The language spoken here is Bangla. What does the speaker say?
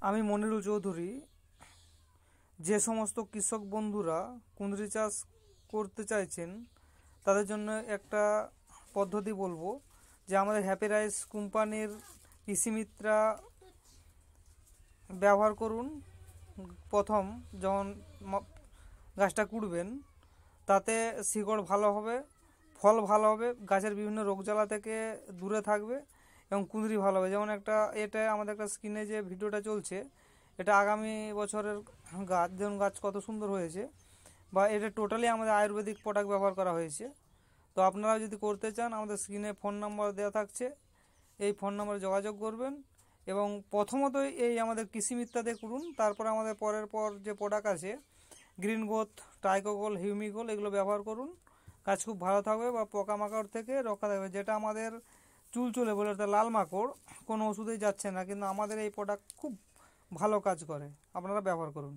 আমি মনিরুল চৌধুরী। যে সমস্ত কৃষক বন্ধুরা কুঁদরি চাষ করতে চাইছেন তাদের জন্য একটা পদ্ধতি বলবো, যে আমাদের হ্যাপি রাইস কোম্পানির কৃষি মিত্রা ব্যবহার করুন। প্রথম যখন গাছটা কুড়বেন তাতে শিকড় ভালো হবে, ফল ভালো হবে, গাছের বিভিন্ন রোগজ্বালা থেকে দূরে থাকবে এবং কুঁদরি ভালো হবে। যেমন এটা আমাদের একটা স্ক্রিনে যে ভিডিওটা চলছে, এটা আগামী বছরের গাছ, যেমন গাছ কত সুন্দর হয়েছে, বা এটা টোটালি আমাদের আয়ুর্বেদিক প্রোডাক্ট ব্যবহার করা হয়েছে। তো আপনারা যদি করতে চান, আমাদের স্ক্রিনে ফোন নাম্বার দেওয়া থাকছে, এই ফোন নাম্বারে যোগাযোগ করবেন এবং প্রথমতই এই আমাদের কৃষি মিত্রাতে করুন। তারপরে আমাদের পরের যে প্রোডাক্ট আছে গ্রিন গ্রোথ, ট্রাইকোগোল, হিউমিগোল, এগুলো ব্যবহার করুন। গাছ খুব ভালো থাকবে বা পোকামাকড় থেকে রক্ষা থাকবে। যেটা আমাদের চুলচুলে বলে, এটা লাল মাকড়, কোনো ওষুধেই যাচ্ছে না, কিন্তু আমাদের এই প্রোডাক্ট খুব ভালো কাজ করে, আপনারা ব্যবহার করুন।